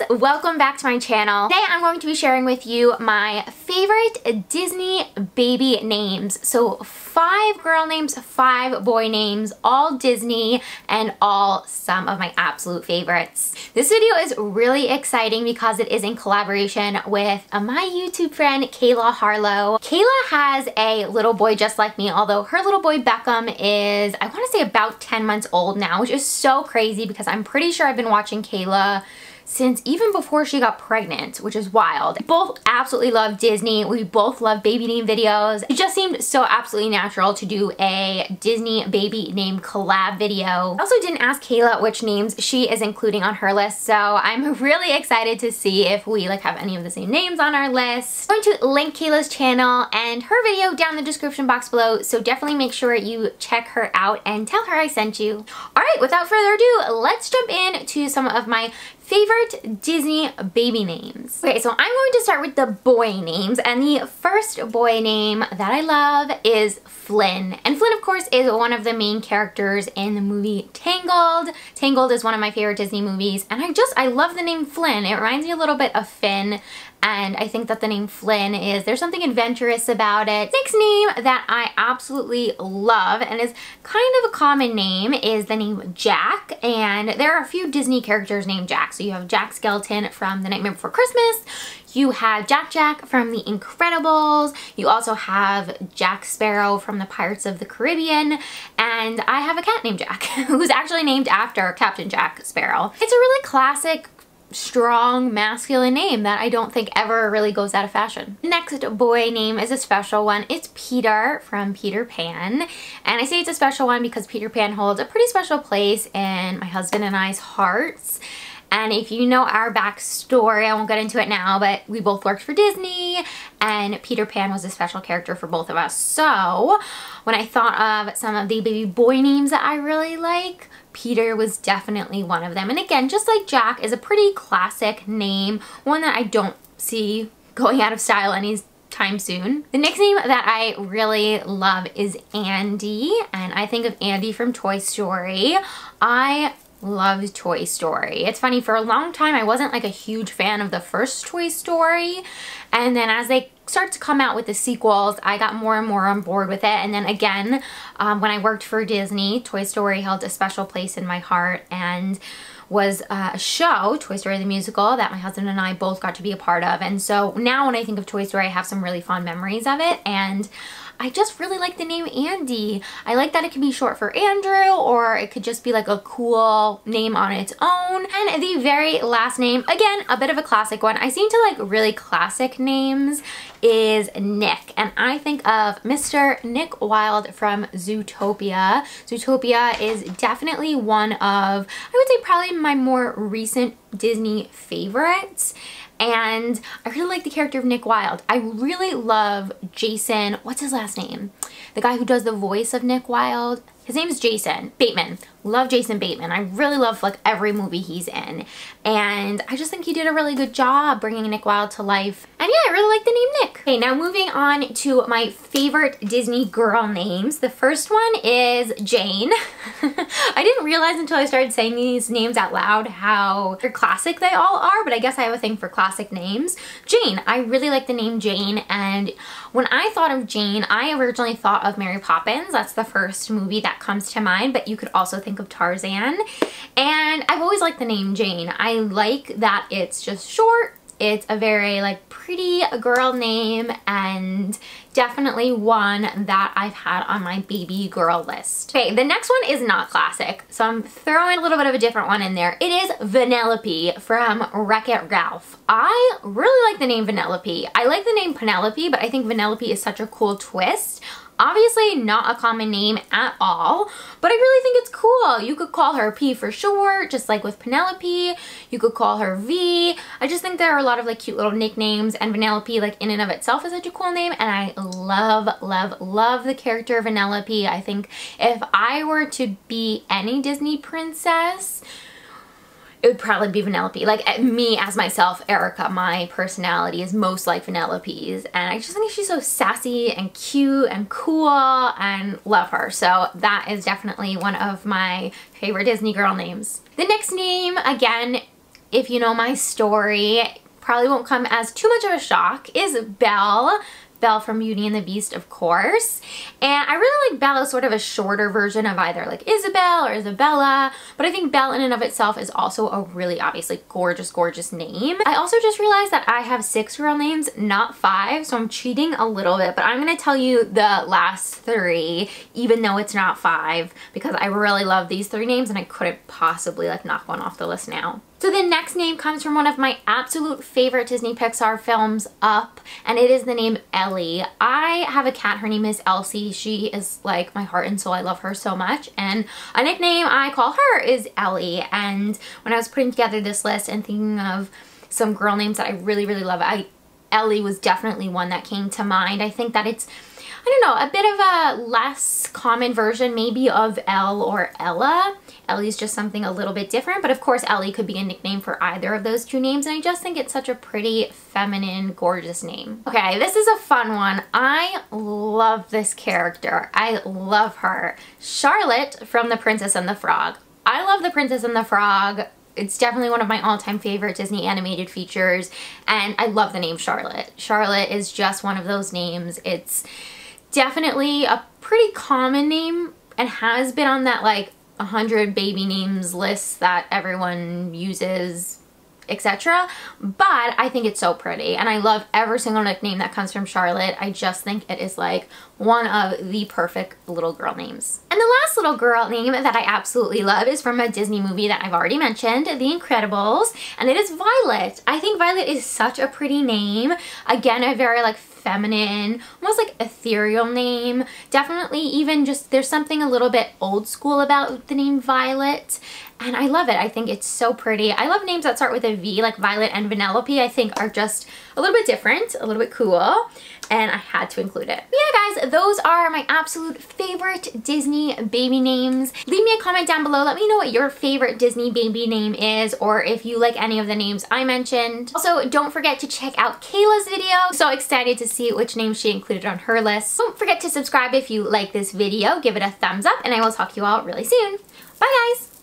welcome back to my channel. Today I'm going to be sharing with you my favorite Disney baby names. So 5 girl names, 5 boy names, all Disney and all some of my absolute favorites. This video is really exciting because it is in collaboration with my YouTube friend Kayla Harlow. Kayla has a little boy just like me, although her little boy Beckham is, I want to say, about 10 months old now, which is so crazy because I'm pretty sure I've been watching Kayla since even before she got pregnant, which is wild. We both absolutely love Disney. We both love baby name videos. It just seemed so absolutely natural to do a Disney baby name collab video. I also didn't ask Kayla which names she is including on her list, so I'm really excited to see if we have any of the same names on our list. I'm going to link Kayla's channel and her video down in the description box below, so definitely make sure you check her out and tell her I sent you. All right, without further ado, let's jump into some of my favorite Disney baby names. Okay, so I'm going to start with the boy names, and the first boy name that I love is Flynn. And Flynn, of course, is one of the main characters in the movie Tangled. Tangled is one of my favorite Disney movies, and I love the name Flynn. It reminds me a little bit of Finn, and I think that the name Flynn there's something adventurous about it. Next name that I absolutely love and is kind of a common name is the name Jack, and there are a few Disney characters named Jack. So you have Jack Skellington from The Nightmare Before Christmas, you have Jack from The Incredibles, you also have Jack Sparrow from the Pirates of the Caribbean, and I have a cat named Jack who's actually named after Captain Jack Sparrow. It's a really classic, strong masculine name that I don't think ever really goes out of fashion. Next boy name is a special one. It's Peter from Peter Pan, and I say it's a special one because Peter Pan holds a pretty special place in my husband and I's hearts. And if you know our backstory, I won't get into it now, but we both worked for Disney and Peter Pan was a special character for both of us. So when I thought of some of the baby boy names that I really like, Peter was definitely one of them. And again, just like Jack, is a pretty classic name, one that I don't see going out of style anytime soon. The next name that I really love is Andy, and I think of Andy from Toy Story. I love Toy Story. It's funny, for a long time I wasn't a huge fan of the first Toy Story, and then as they start to come out with the sequels, I got more and more on board with it. And then again, when I worked for Disney, Toy Story held a special place in my heart and was a show, Toy Story the Musical, that my husband and I both got to be a part of. And so now when I think of Toy Story, I have some really fond memories of it, and I just really like the name Andy. I like that it can be short for Andrew, or it could just be a cool name on its own. And the very last name, again, a bit of a classic one. I seem to like really classic names, is Nick. And I think of Mr. Nick Wilde from Zootopia. Zootopia is definitely one of, I would say, probably my more recent Disney favorites. And I really like the character of Nick Wilde. I really love Jason, what's his last name? The guy who does the voice of Nick Wilde. His name is Jason Bateman. Love Jason Bateman. I really love every movie he's in. And I just think he did a really good job bringing Nick Wilde to life. And yeah, I really like the name Nick. Okay, now moving on to my favorite Disney girl names. The first one is Jane. I didn't realize until I started saying these names out loud how classic they all are, but I guess I have a thing for classic names. Jane. I really like the name Jane, and when I thought of Jane, I originally thought of Mary Poppins. That's the first movie that comes to mind, but you could also think of Tarzan. And I've always liked the name Jane. I like that it's just short. It's a very pretty girl name, and definitely one that I've had on my baby girl list. Okay, the next one is not classic, so I'm throwing a little bit of a different one in there. It is Vanellope from Wreck-It Ralph. I really like the name Vanellope. I like the name Penelope, but I think Vanellope is such a cool twist. Obviously not a common name at all, but I really think it's cool. You could call her P for short, just like with Penelope. You could call her V. I just think there are a lot of cute little nicknames, and Vanellope in and of itself is such a cool name, and I love, love, love the character of Vanellope. I think if I were to be any Disney princess, it would probably be Vanellope. Me as myself, Erica, my personality is most like Vanellope's, and I just think she's so sassy and cute and cool, and love her. So that is definitely one of my favorite Disney girl names. The next name, again, if you know my story, probably won't come as too much of a shock, is Belle. Belle from Beauty and the Beast, of course. And I really like Belle as sort of a shorter version of either like Isabel or Isabella, but I think Belle in and of itself is also a really obviously gorgeous, gorgeous name. I also just realized that I have 6 girl names, not 5, so I'm cheating a little bit, but I'm gonna tell you the last 3, even though it's not 5, because I really love these 3 names and I couldn't possibly like knock one off the list now. So the next name comes from one of my absolute favorite Disney Pixar films, Up, and it is the name Ellie. I have a cat, her name is Elsie. She is like my heart and soul. I love her so much, and a nickname I call her is Ellie. And when I was putting together this list and thinking of some girl names that I really, really love, Ellie was definitely one that came to mind. I think that it's, I don't know, a bit of a less common version maybe of Elle or Ella. Ellie's just something a little bit different, but of course Ellie could be a nickname for either of those 2 names, and I just think it's such a pretty, feminine, gorgeous name. Okay, this is a fun one. I love this character. I love her. Charlotte from The Princess and the Frog. I love The Princess and the Frog. It's definitely one of my all-time favorite Disney animated features, and I love the name Charlotte. Charlotte is just one of those names. It's definitely a pretty common name and has been on that like 100 baby names list that everyone uses, etc. But I think it's so pretty, and I love every single nickname that comes from Charlotte. I just think it is like one of the perfect little girl names. And the last little girl name that I absolutely love is from a Disney movie that I've already mentioned, The Incredibles, and it is Violet. I think Violet is such a pretty name. Again, a very like feminine, almost like ethereal name. Definitely even just, there's something a little bit old school about the name Violet, and I love it. I think it's so pretty. I love names that start with a V, like Violet and Vanellope. I think are just a little bit different, a little bit cool, and I had to include it. But yeah guys, those are my absolute favorite Disney baby names. Leave me a comment down below. Let me know what your favorite Disney baby name is, or if you like any of the names I mentioned. Also, don't forget to check out Kayla's video. So excited to see which names she included on her list. Don't forget to subscribe if you like this video. Give it a thumbs up, and I will talk to you all really soon. Bye guys!